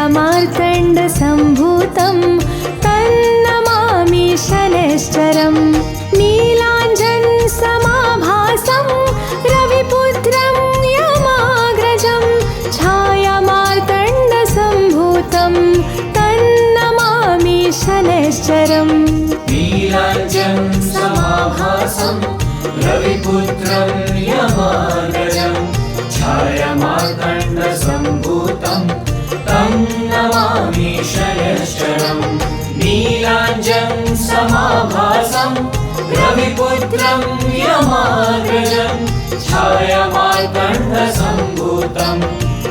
छायामार्तण्डसम्भूतं तन्नमामि शनैश्चरम् नीलाञ्जनसमाभासं रविपुत्रं यमाग्रजं छायामार्तण्डसम्भूतं तन्नमामि शनैश्चरम् नीलाञ्जनसमाभासं रविपुत्रं यमाग्रजं छायामार्तण्डसम्भूतं तं नमामि शनैश्चरम् नीलाञ्जनसमाभासं रविपुत्रं यमाग्रजं छायामार्तण्डसम्भूतं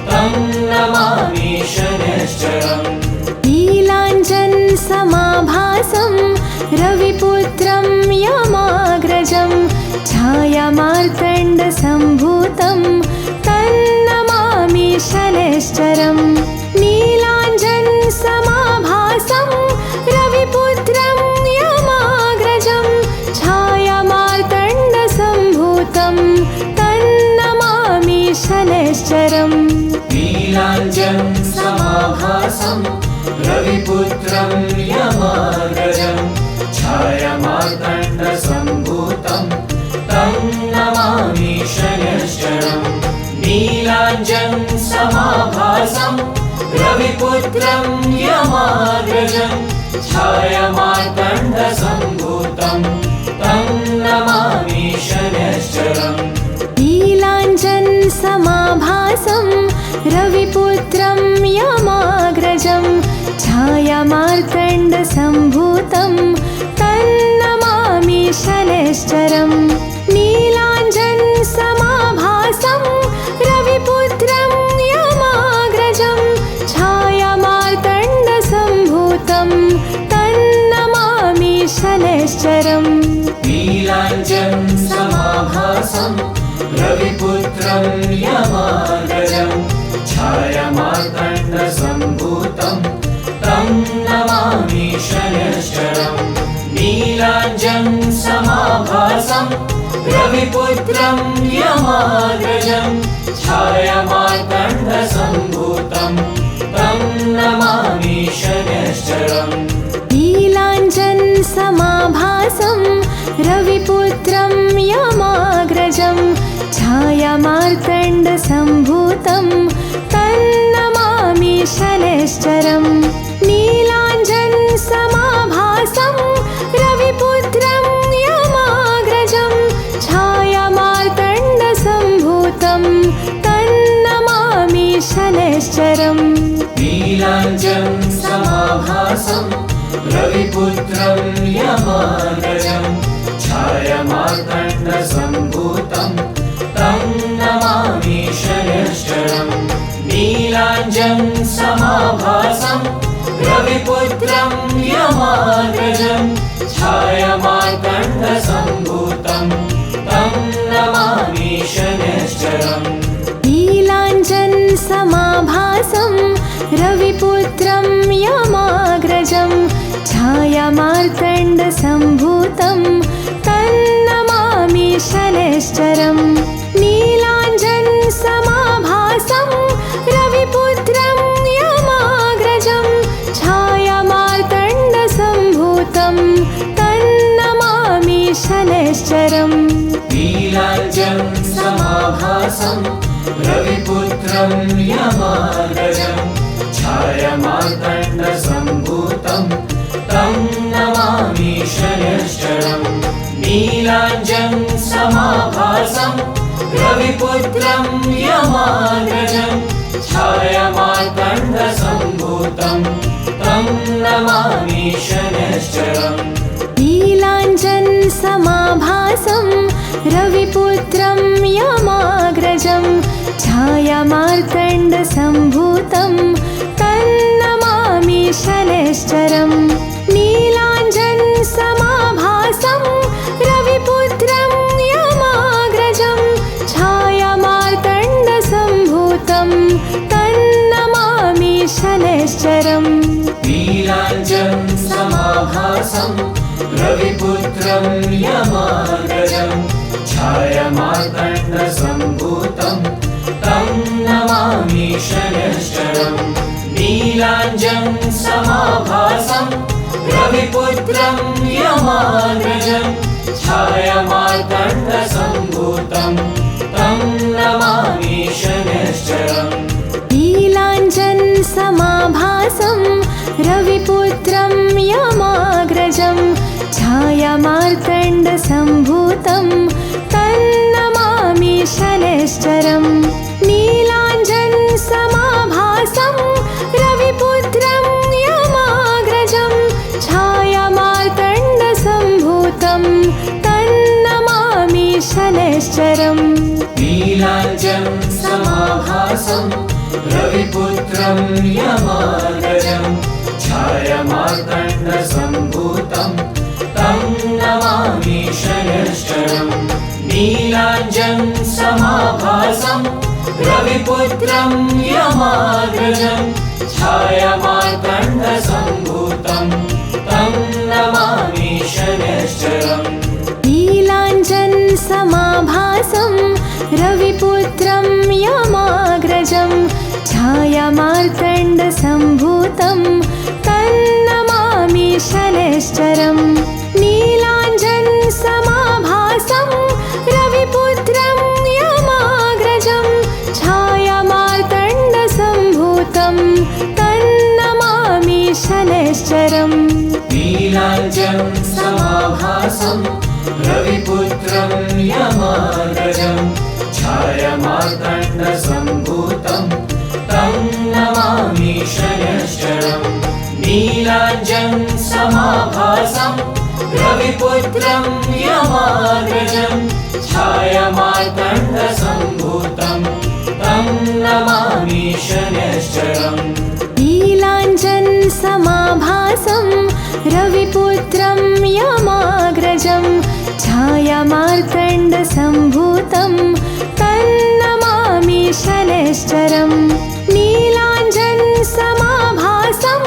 तं नमामि शनैश्चरम् नीलाञ्जनसमाभासं रविपुत्रं यमाग्रजं छायामार्तण्डसम्भूतं तन्नमामि शनैश्चरम् नीलाञ्जनसमाभासं रविपुत्रं यमाग्रजं छायामार्तण्डसम्भूतं तन्नमामि शनैश्चरम् नीलाञ्जनसमाभासं रविपुत्रं यमाग्रजं छायामार्तण्डसम्भूतं तं नमामि शनैश्चरम् नीलाञ्जनसमाभासं रविपुत्रं यमाग्रजं छायामार्तण्डसम्भूतं तं नमामि शनैश्चरम् नीलाञ्जनसमाभासं रविपुत्रं यमाग्रजं छायामार्तण्डसम्भूतं तन्नमामि शनैश्चरम् नीलाञ्जनसमाभासं रविपुत्रं यमाग्रजं छायामार्तण्डसम्भूतं तन्नमामि शनैश्चरम् नीलाञ्जनसमाभासं रविपुत्रं यमाग्रजं छायामार्तण्डसम्भूतं तं नमामि शनैश्चरम् नीलाञ्जनसमाभासं रविपुत्रं यमाग्रजं छायामार्तण्डसम्भूतं तं नमामि शनैश्चरम् नीलाञ्जनसमाभासं रविपुत्रं यमाग्रजं छायामार्तण्डसम्भूतं तन्नमामि शनैश्चरम् नीलाञ्जनसमाभासं रविपुत्रं यमाग्रजं छायामार्तण्डसम्भूतं तन्नमामि शनैश्चरम् नीलाञ्जनसमाभासं रविपुत्रं यमाग्रजं छायामार्तण्डसम्भूतं तं नमामि शनैश्चरम् नीलाञ्जनसमाभासं रविपुत्रं यमाग्रजं छायामार्तण्डसम्भूतं तं नमामि शनैश्चरम् नीलाञ्जनसमाभासं रविपुत्रं यमाग्रजं छायामार्तण्डसम्भूतं तन्नमामि शनैश्चरम् नीलाञ्जनसमाभासं रविपुत्रं यमाग्रजं छायामार्तण्डसम्भूतं तन्नमामि शनैश्चरम् नीलाञ्जनसमाभासं रविपुत्रं यमाग्रजं छायामार्तण्डसम्भूतं तं नमामि शनैश्चरम् नीलाञ्जनसमाभासं रविपुत्रं यमाग्रजं छायामार्तण्डसम्भूतं तं नमामि शनैश्चरम् नीलाञ्जनसमाभासं रविपुत्रं यमाग्रजं छायामार्तण्डसम्भूतं तन्नमामि शनैश्चरम् नीलाञ्जनसमाभासं रविपुत्रं यमाग्रजं छायामार्तण्डसम्भूतं तन्नमामि शनैश्चरम् नीलाञ्जनसमाभासं रविपुत्रं यमाग्रजं छायामार्तण्डसम्भूतं तं नमामि शनैश्चरम् नीलाञ्जं समाभासं रविपुत्रं यमाग्रजं छायामार्तण्डसम्भूतं तं नमामि शनैश्चरम् नीलाञ्जन समाभासं रविपुत्रं यमाग्रजं छायामार्तण्डसम्भूतं तन्नमामि शनैश्चरम् नीलाञ्जन समाभासं रविपुत्रं यमाग्रजं छायामार्तण्डसम्भूतं तन्नमामि शनैश्चरम् नीलाञ्जं समाभासं रविपुत्रं यमाग्रजं छायामार्तण्डसम्भूतं तं नमामि शनैश्चरम् नीलाञ्जं समाभासं रविपुत्रं यमाग्रजं छायामार्तण्डसम्भूतं तं नमामि शनैश्चरम् नीलाञ्जन समाभासं रविपुत्रं यमाग्रजं छायामार्तण्डसम्भूतं तन्नमामि शनैश्चरम् नीलाञ्जन समाभासं रविपुत्रं यमाग्रजं छायामार्तण्डसम्भूतं तन्नमामि शनैश्चरम् नीलाञ्जं समाभासं रविपुत्रं यमाग्रजं छायामार्तण्डसम्भूतं तं नमामि शनैश्चरम् नीलाञ्जं समाभासं रविपुत्रं यमाग्रजं छायामार्तण्डसम्भूतं तं नमामि शनैश्चरम् नीलाञ्जन समाभासं रविपुत्रं यमाग्रजं छायामार्तण्डसम्भूतं तन्नमामि शनैश्चरम् नीलाञ्जन समाभासं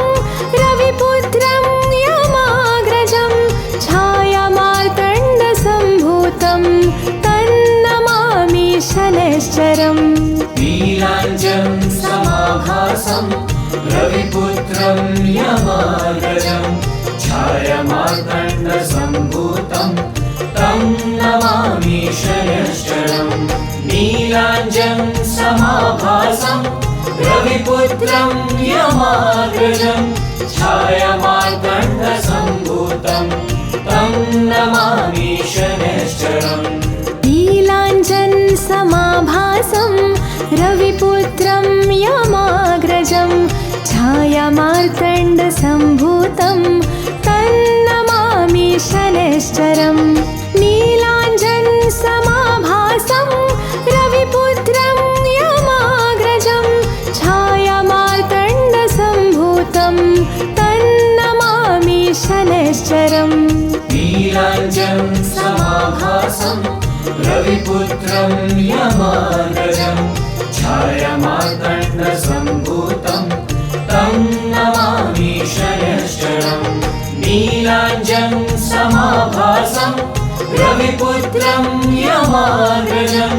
रविपुत्रं यमाग्रजं छायामार्तण्डसम्भूतं तन्नमामि शनैश्चरम् नीलाञ्जं समाभासं रविपुत्रं यमाग्रजं छायामार्तण्डसम्भूतं तं नमामि शनैश्चरम् नीलाञ्जं समाभासं रविपुत्रं यमाग्रजं छायामार्तण्डसम्भूतं तं नमामि शनैश्चरम् नीलाञ्जन समाभासं रविपुत्रं यमाग्रजं छायामार्तण्डसम्भूतं तन्नमामि शनैश्चरम् नीलाञ्जन समाभासं रविपुत्रं यमाग्रजं छायामार्तण्डसम्भूतं तन्नमामि शनैश्चरम् नीलाञ्जं समाभासं रविपुत्रं यमाग्रजं छायामार्तण्डसम्भूतं तं नमामि शनैश्चरम् नीलाञ्जं समाभासं रविपुत्रं यमाग्रजं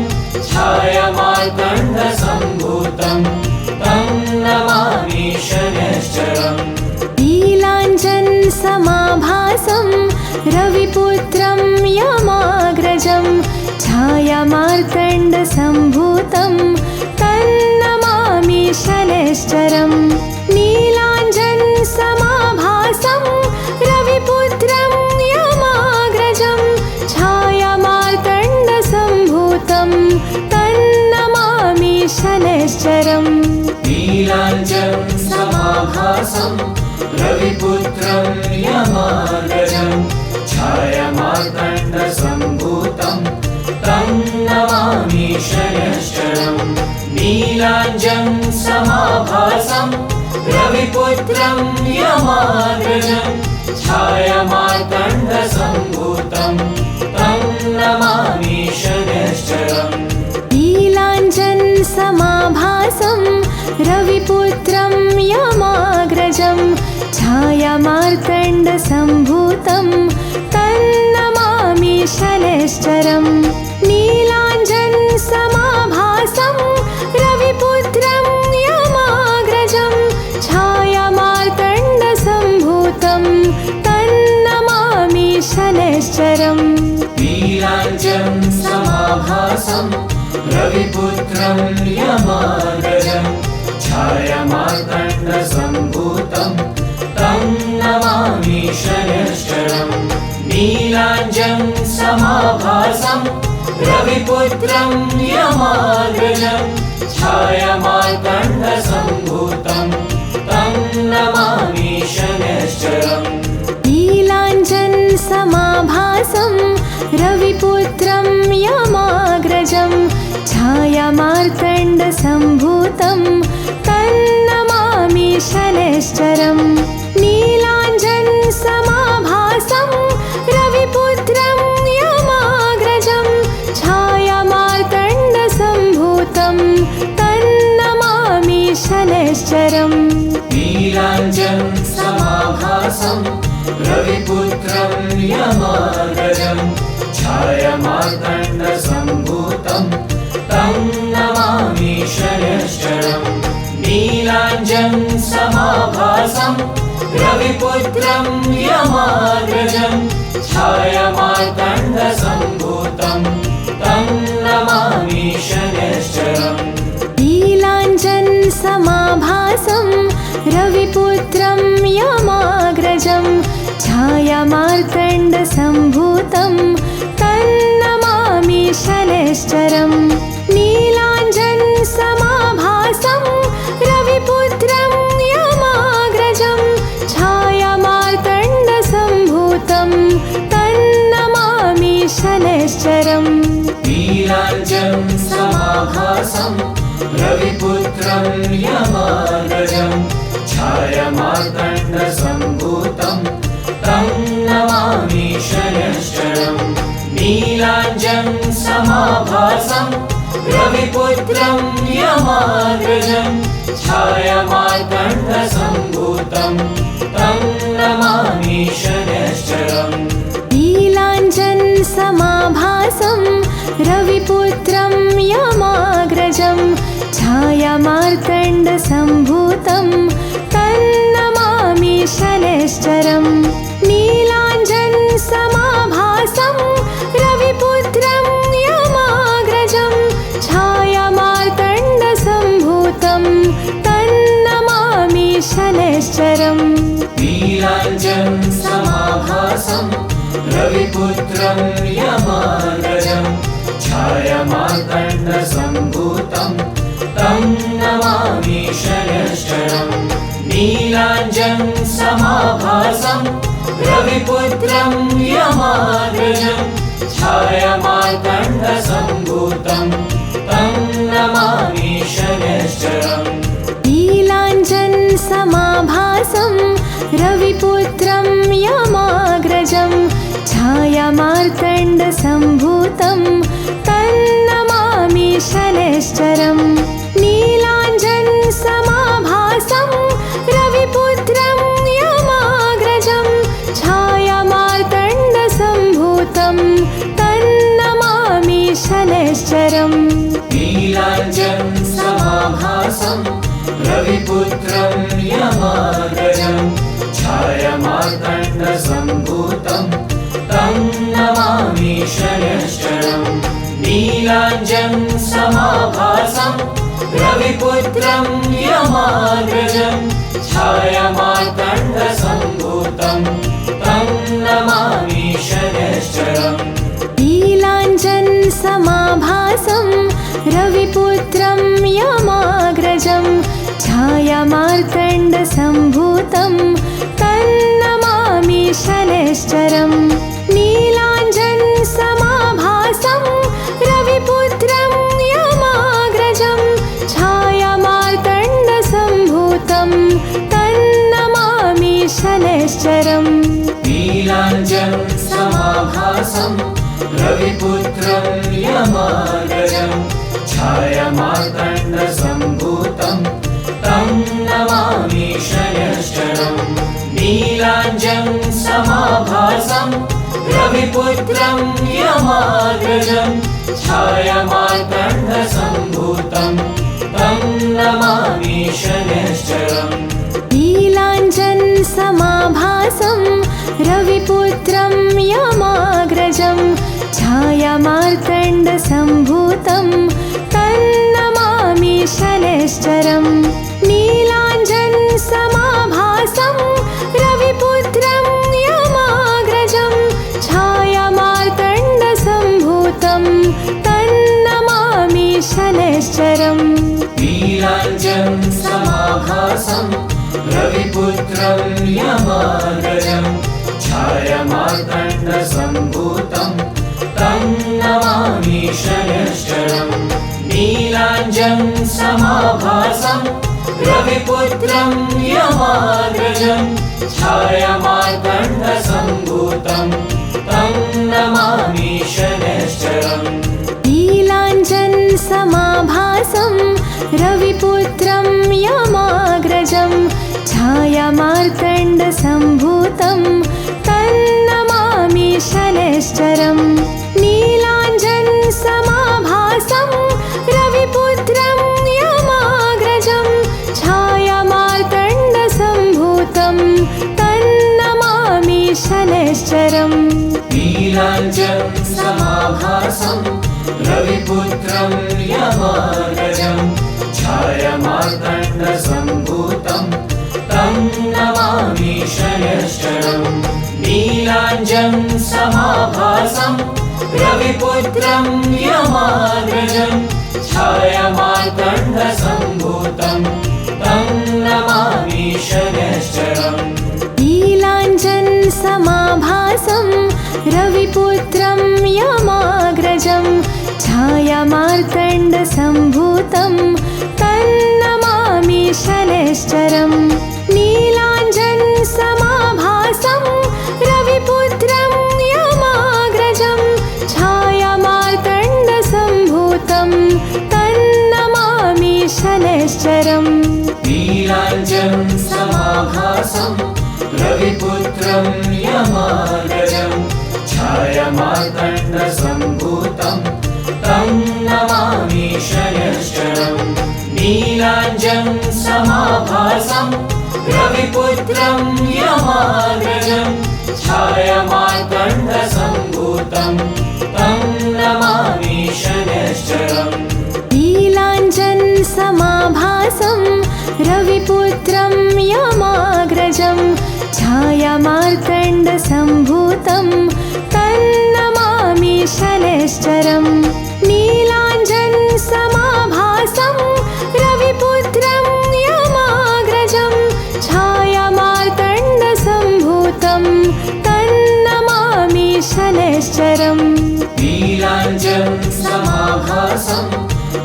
छायामार्तण्डसम्भूतं तं नमामि शनैश्चरम् नीलाञ्जन समाभासं रविपुत्रं यमाग्रजं छायामार्तण्डसम्भूतं तन्नमामि शनैश्चरम् नीलाञ्जन समाभासं रविपुत्रं यमाग्रजं छायामार्तण्डसम्भूतं तन्नमामि शनैश्चरम् नीलाञ्जं समाभासं रविपुत्रं यमाग्रजं छायामार्तण्डसम्भूतं तं नमामि शनैश्चरम् नीलाञ्जं समाभासं रविपुत्रं यमाग्रजं छायामार्तण्डसम्भूतं तं नमामि शनैश्चरम् नीलाञ्जन समाभासं रविपुत्रं यमाग्रजं छायामार्तण्डसम्भूतं तन्नमामि शनैश्चरम् नीलाञ्जन समाभासं रविपुत्रं यमाग्रजं छाया नीलाञ्जनं समाभासं रविपुत्रं यमाग्रजं छायामार्तण्डसम्भूतं तं नमामि शनैश्चरम् नीलाञ्जनं समाभासं रविपुत्रं यमाग्रजं छायामार्तण्डसम्भूतं तं नमामि शनैश्चरम् नीलाञ्जन समाभासं रविपुत्रं यमाग्रजं छायामार्तण्डसम्भूतं तन्नमामि शनैश्चरम् नीलाञ्जन समाभासं रविपुत्रं यमाग्रजं छायामार्तण्डसम्भूतं तन्नमामि शनैश्चरम् नीलाञ्जनं समाभासं रविपुत्रं यमाग्रजं छायामार्तण्डसम्भूतं तं नमामि शनैश्चरम् नीलाञ्जनं समाभासं रविपुत्रं यमाग्रजं छायामार्तण्डसम्भूतं तं नमामि शनैश्चरम् नीलाञ्जन समाभासं रविपुत्रं यमाग्रजं छायामार्तण्डसम्भूतं तन्नमामि शनैश्चरम् नीलाञ्जन समाभासं रविपुत्रं यमाग्रजं छायामार्तण्डसम्भूतं तन्नमामि शनैश्चरम् नीलाञ्जनं समाभासं रविपुत्रं यमाग्रजं छायामार्तण्डसम्भूतं तं नमामि शनैश्चरम् नीलाञ्जनं समाभासं रविपुत्रं यमाग्रजं छायामार्तण्डसम्भूतं तं नमामि शनैश्चरम् नीलाञ्जन समाभासं रविपुत्रं यमाग्रजं छायामार्तण्डसम्भूतं तन्नमामि शनैश्चरम् नीलाञ्जन समाभासं रविपुत्रं यमाग्रजं छायामार्तण्डसम्भूतं तन्नमामि शनैश्चरम् नीलाञ्जनं समाभासं रविपुत्रं यमाग्रजं छायामार्तण्डसम्भूतं तं नमामि शनैश्चरम् नीलाञ्जनं समाभासं रविपुत्रं यमाग्रजं छायामार्तण्डसम्भूतं तं नमामि शनैश्चरम् नीलाञ्जन समाभासं रविपुत्रं यमाग्रजं छायामार्तण्डसम्भूतं तन्नमामि शनैश्चरम् नीलाञ्जन समाभासं रविपुत्रं यमाग्रजं छायामार्तण्डसम्भूतं तन्नमामि शनैश्चरम् नीलाञ्जनं समाभासं रविपुत्रं यमाग्रजं छायामार्तण्डसम्भूतं तं नमामि शनैश्चरम् नीलाञ्जनं समाभासं रविपुत्रं यमाग्रजं छायामार्तण्डसम्भूतं तं नमामि शनैश्चरम् नीलाञ्जन समाभासं रविपुत्रं यमाग्रजं छायामार्तण्डसम्भूतं तन्नमामि शनैश्चरम् नीलाञ्जन समाभासं रविपुत्रं यमाग्रजं छायामार्तण्डसम्भूतं तन्नमामि शनैश्चरम् नीलाञ्जनं समाभासं रविपुत्रं यमाग्रजं छायामार्तण्डसम्भूतं तं नमामि शनैश्चरम् नीलाञ्जनं समाभासं रविपुत्रं यमाग्रजं छायामार्तण्डसम्भूतं तं नमामि शनैश्चरम् नीलाञ्जन समाभासं रविपुत्रं यमाग्रजं छायामार्तण्डसम्भूतं तन्नमामि शनैश्चरं नीलाञ्जनसमाभासं रविपुत्रं यमाग्रजं छायामार्तण्डसम्भूतं तन्नमामि शनैश्चरम् नीलाञ्जनसमाभासं रविपुत्रं यमाग्रजं छायामार्तण्डसम्भूतं तन्नमामि शनैश्चरम् नीलाञ्जनसमाभासं रविपुत्रं यमाग्रजं छायामार्तण्डसम्भूतं तन्नमामि शनैश्चरम् नीलाञ्जनसमाभासं रविपुत्रं यमाग्रजं छायामार्तण्डसम्भूतं तन्नमामि शनैश्चरम् नीलाञ्जनसमाभासं रविपुत्रं यमाग्रजं छायामार्तण्डसम्भूतं तन्नमामि शनैश्चरम् नीलाञ्जनसमाभासं रविपुत्रं यमाग्रजं छायामार्तण्डसम्भूतं तन्नमामि शनैश्चरम् नीलाञ्जनसमाभासं रविपुत्रं यमाग्रजं छायामार्तण्डसम्भूतं तन्नमामि शनैश्चरम् नीलाञ्जनसमाभासं रविपुत्रं यमाग्रजं छायामार्तण्डसम्भूतं तन्नमामि शनैश्चरम् नीलाञ्जनसमाभासं रविपुत्रं यमाग्रजं छायामार्तण्डसम्भूतं तन्नमामि शनैश्चरम् नीलाञ्जनसमाभासं रविपुत्रं यमाग्रजं छायामार्तण्डसम्भूतं तन्नमामि शनैश्चरम् नीलाञ्जनसमाभासं रविपुत्रं यमाग्रजं छायामार्तण्डसम्भूतं तन्नमामि शनैश्चरम् नीलाञ्जनसमाभासं रविपुत्रं यमाग्रजं छायामार्तण्डसम्भूतं तन्नमामि शनैश्चरम् नीलाञ्जनसमाभासं रविपुत्रं यमाग्रजं छायामार्तण्डसम्भूतं तन्नमामि शनैश्चरम् नीलाञ्जनसमाभासं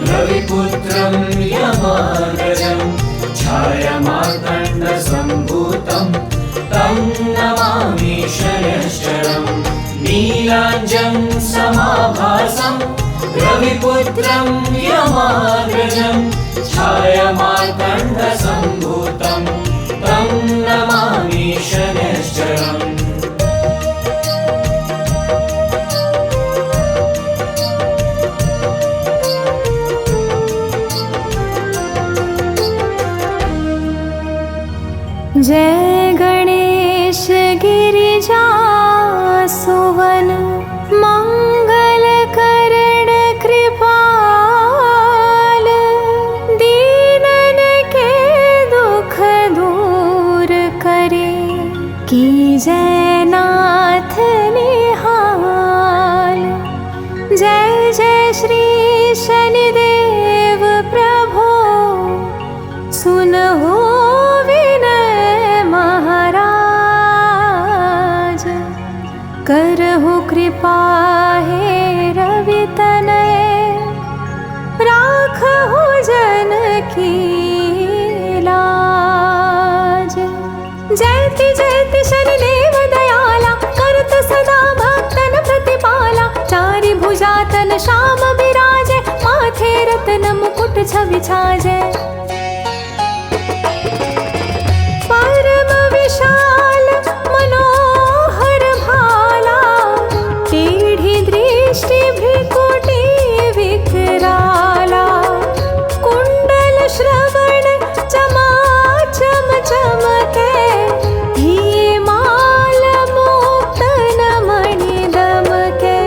रविपुत्रं यमाग्रजं छायामार्तण्डसम्भूतं तन्नमामि शनैश्चरम् नीलाञ्जनसमाभासं रविपुत्रं यमाग्रजं छायामार्तण्डसम्भूतं तन्नमामि शनैश्चरम् जय गणेश गिरिजासुवन मंगलकरण कृपाल दीनन के दुख दूर करे की जय नाथ निहाल। जय जय श्री शनिदेव प्रभो सुनहो करहु कृपा हे रवि तनय राखहु जन की लाज। जयति जयति शनिदेव दयाला करत सदा भक्तन प्रतिपाला। चारि भुजा तन श्याम विराजे माथे रत्न मुकुट छवि छाजे। परम विशाल मनोहर भाला टेढ़ी दृष्टि भ्रिकुटी विकराला। कुंडल श्रवण चमाचम चमके धी माल मुक्तन मणि दमके।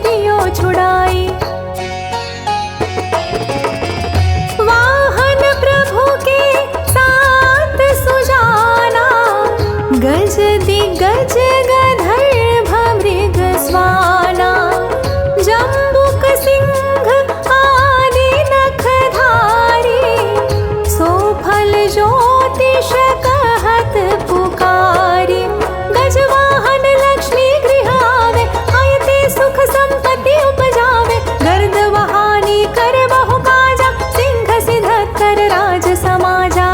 दियो छुड़ाई। वाहन प्रभु के साथ सुजाना, गज दिग्गज गधर्भ मृग स्वाना, जम्बुक सिंह आदि नखधारी, सोफल ज्योतिष कहत पुकारी। गजवाहन लक्ष्मी गृह आवे, आयते सुख संपत्ति उपजावे, गर्द वहानी कर बहु काजा, सिंह सिद्धकर राज समाजा।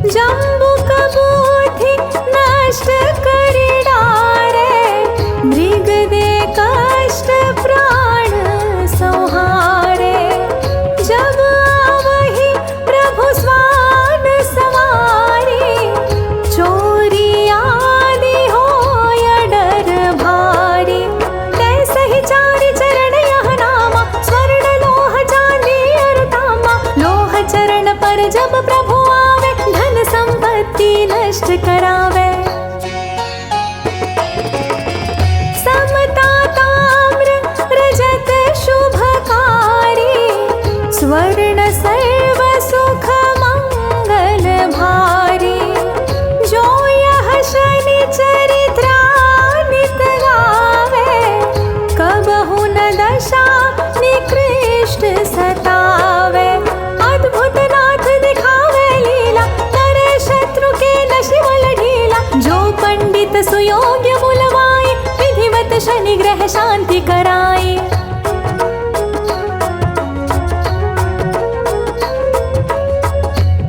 जम्बुक बुद्धि नष्ट करि डारे, मृग दे कष्ट प्राण संहारे। जब आवहि प्रभु स्वान सवारी, चोरी आदि होय डर भारी। कैसहि चारि चरण यह नामा, स्वर्ण लोह चांदी अरु तांबा। लोह चरण पर जब प्रभु आवे, धन संपत्ति नष्ट करावे। समता ताम्र रजत शुभकारी, स्वर्ण सर्व सुख मंगल भारी। जो यह शनि चरित्रानित गावे, कबहु न दशा निकृष्ट सतावे। अद्भुत नाथ दिखावे लीला, करे शत्रु के नशिवल ढीला। जो पंडित सुयोग्य बुलवाए, विधिवत शनि ग्रह शांति कराए।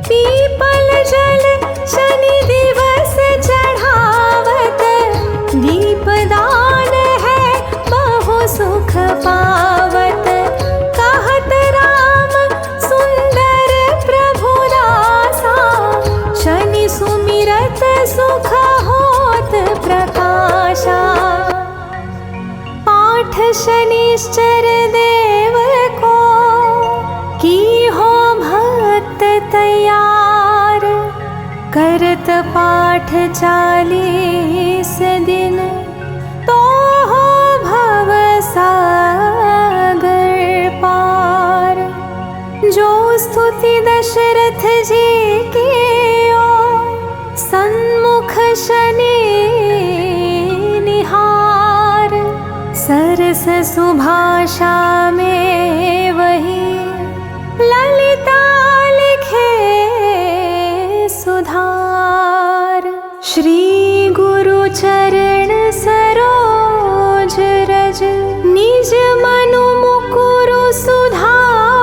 पीपल जल शनि दिवस चढ़ावत, दीपदान है बहु सुख पावत। कहत राम सुंदर प्रभु दासा, शनि सुमिरत सुख होत प्रकाशा। पाठ शनिश्चर देव को, की हो भक्त तैयार। करत पाठ 40 दिन, तो हो भव सागर पार। जो स्तुति दशरथ जी की ओ, सन्मुख शनि निहार। सरस सुभाषा में वही, ललिता लिखे सुधार। श्री गुरु चरण सरोज रज, निज मनु मुकुरु सुधारी।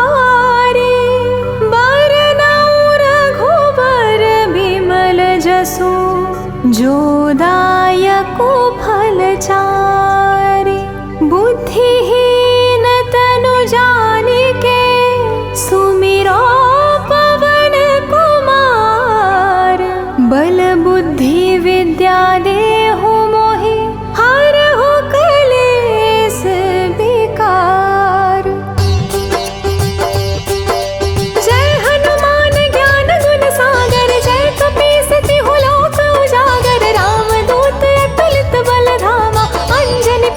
बरनउँ रघुबर बिमल जसु, जो दायकु फल चारि। बुद्धिहीन तनु जानिके, सुमिरो पवन कुमार। बल बुद्धि विद्या देहु मोहि, हरहु कलेस विकार। जय हनुमान ज्ञान गुण सागर, जय कपीस तिहु लोक उजागर। रामदूत अतुलित बल धामा, अंजनी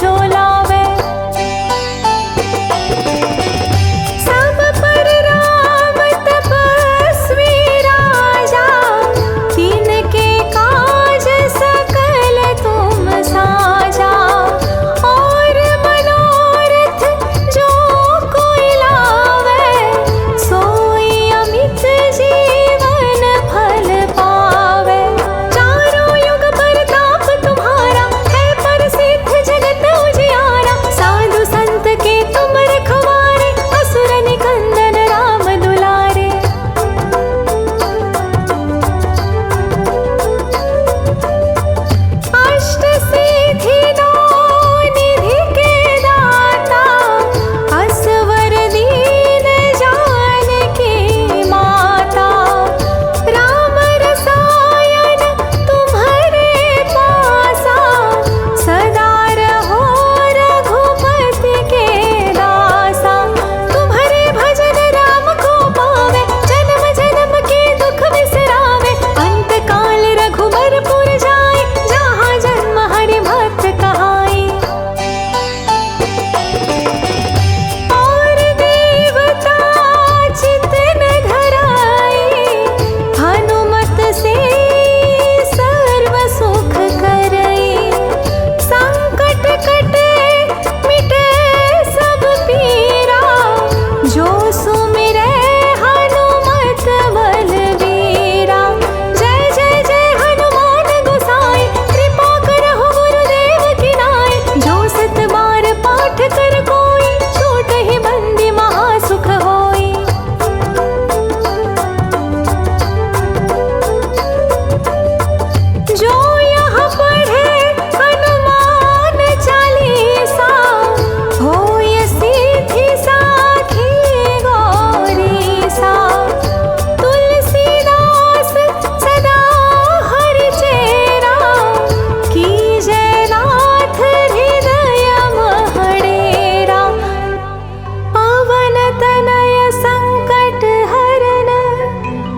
डोलावे। सब पर राम तपस्वी राजा, तिनके काज सकल तुम साजा। और मनोरथ जो कोई लावे, सोई अमित जीवन फल पावे। चारों युग परताप तुम्हारा, है प्रसिद्ध जगत उजियारा। साधु संत के तुम रखवारे, असुर निकंदन राम दुलारे। अष्ट सिद्धि नौ निधि के दाता, असवर दीन जानकी माता। राम रसायन तुम्हारे पासा, सदा रहो रघुपति के दासा। तुम्हारे भजन राम को पावे, जन्म जन्म के दुख बिसरावे। अंत काल रघुबरपुर जाए, जहाँ जन्म हरि भक्त कहाए। और देवता चित्त न धराए, हनुमत से सर्व सुख करई। संकट कटे मिटे सब पीरा, जो सुमिरै हनुमत बलबीरा। जय जय जय हनुमान गोसाई, कृपा करहु गुरुदेव की नाई। जो सत बार पाठ कर कोई, छूट ही बंदी महासुख होई। जो यहाँ पढ़े हनुमान चालीसा, होय सिद्धि साखी गौरीसा। तुलसीदास सदा हरि चेरा, कीजय नाथ हृदय महडेरा। पवन तनय संकट हरन,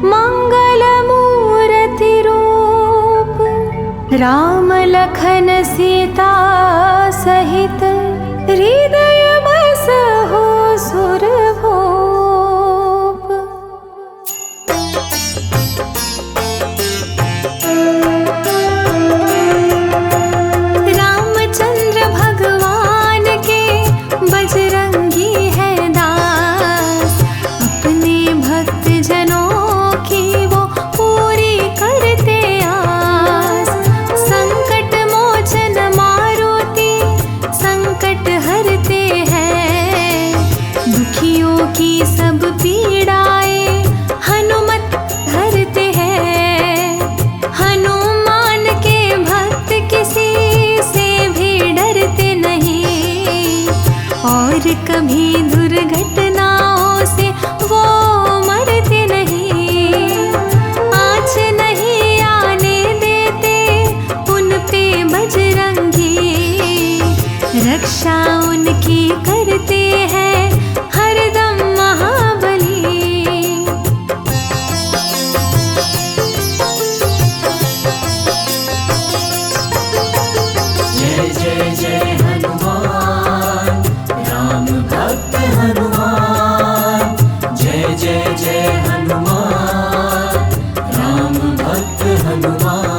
मंगल मूर्ति रूप। राम लखन सीता सहित, हृदय बसहु सुरभूप। रामचंद्र भगवान के बजरंगी है दास, अपने भक्त जनों की वो पूरी करते आस। संकट मोचन मारुति, संकट हरते हैं। दुखियों की सब पीड़ाएं हनुमत हरते हैं। हनुमान के भक्त किसी से भी डरते नहीं, और कभी दुर्घटनाओं से वो मरते नहीं। आँच नहीं आने देते उन पे बजरंगी, रक्षा उनकी करते हैं हरदम महाबली। जय जय जय हनुमान, राम भक्त हनुमान। जय जय जय हनुमान, राम भक्त हनुमान।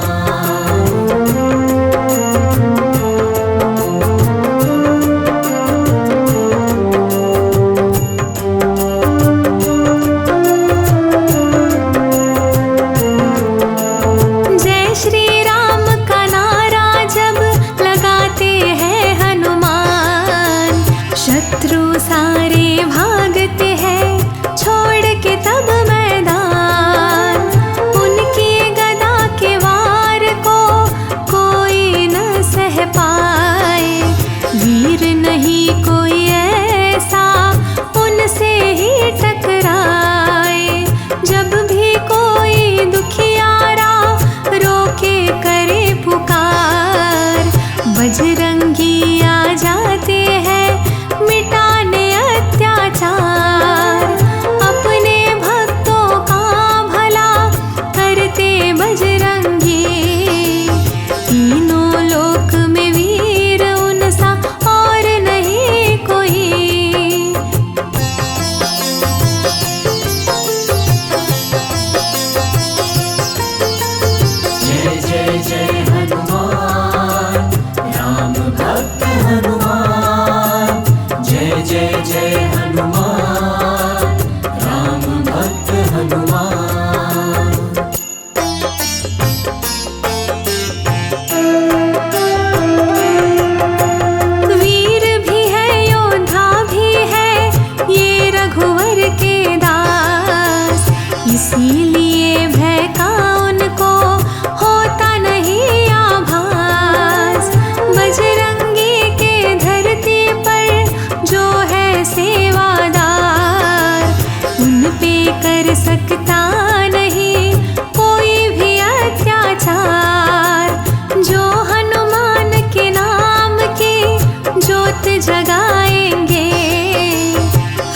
जोत जगाएंगे।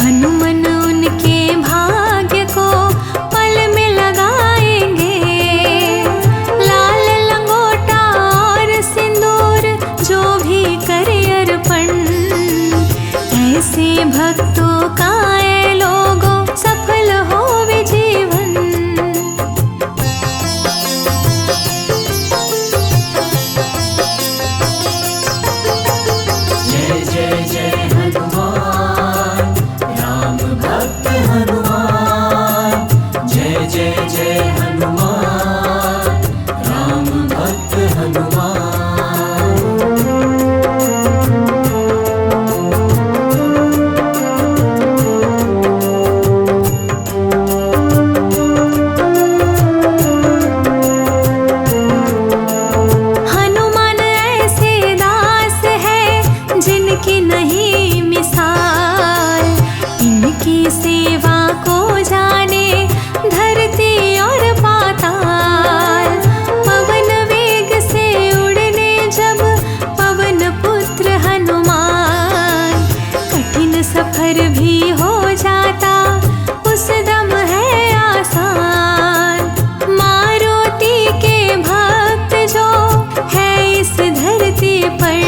हनुमान उनके भाग्य को पल में लगाएंगे। लाल लंगोटा और सिंदूर जो भी करे अर्पण, ऐसे भक्तों का ए लोगों सफल होवे जीवन। जय जय जय हनुमान राम भक्त हनुमान। जय जय जय हनुमान राम भक्त हनुमान। हनुमान ऐसे दास है जिनकी नहीं मिसाल। इनकी सेवा को जाने धरती और पाताल। पवन वेग से उड़ने जब पवन पुत्र हनुमान, कठिन सफर भी हो जाता उस दम है आसान। मारुति के भक्त जो है इस धरती पर,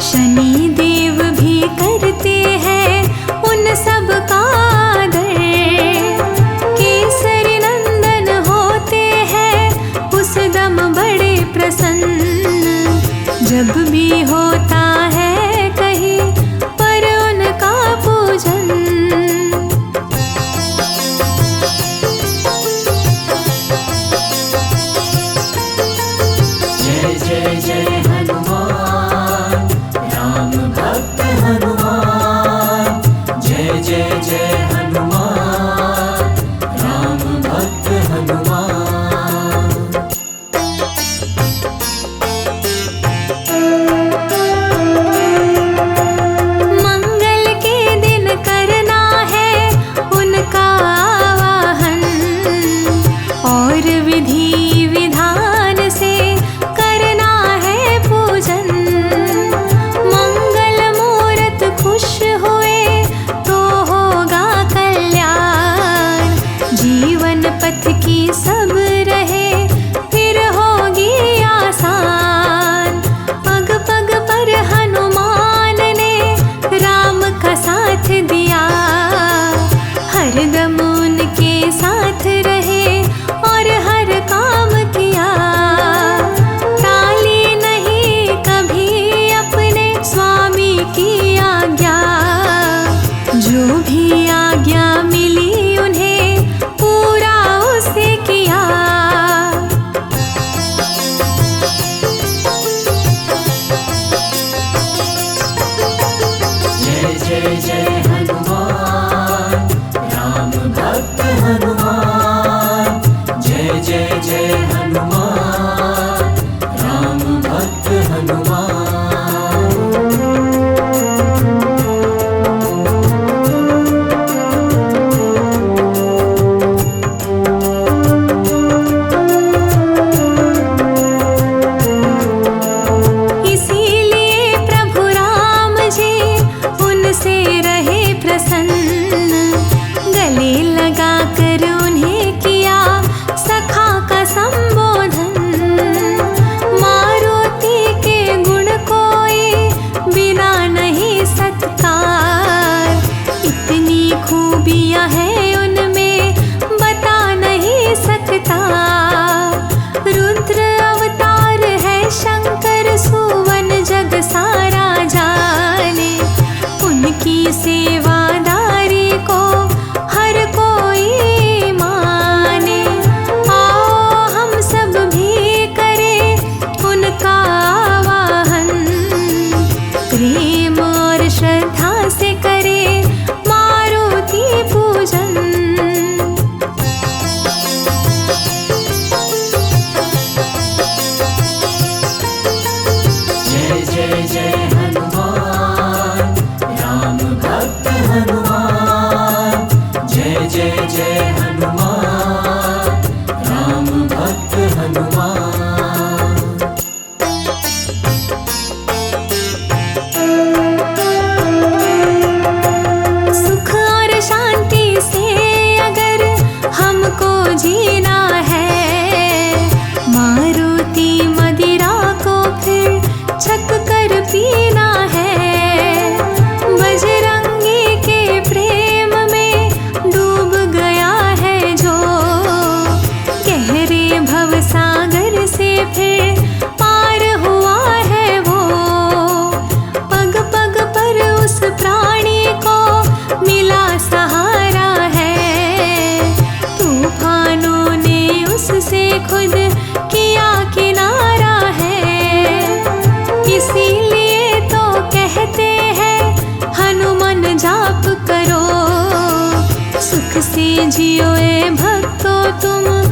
शनि देव भी करते हैं उन सब का आदर। केसरी नंदन होते हैं उस दम बड़े प्रसन्न, जब भी होता है कहीं पर उनका पूजन। जय जय जय हनुमान राम भक्त हनुमान। जय जय जय हनुमान राम भक्त हनुमान। मंगल के दिन करना है उनका आवाहन, और विधि विधान से करना है पूजन। मंगल मूरत खुश हुए तो होगा कल्याण। जीवन पथ की सब रहे फिर होगी आसान। पग पग पर हनुमान ने राम का साथ दिया, हरदम उनके साथ रहे और हर काम किया। टाली नहीं कभी अपने स्वामी की आज्ञा, जो भी आज्ञा मिली उन्हें पूरा उसे किया। जय जय जय हनुमान राम भक्त हनुमान। जय जय जय हनुमान राम भक्त हनुमान। इसीलिए प्रभु राम जी उनसे रहे जियो ए भक्तों तुम।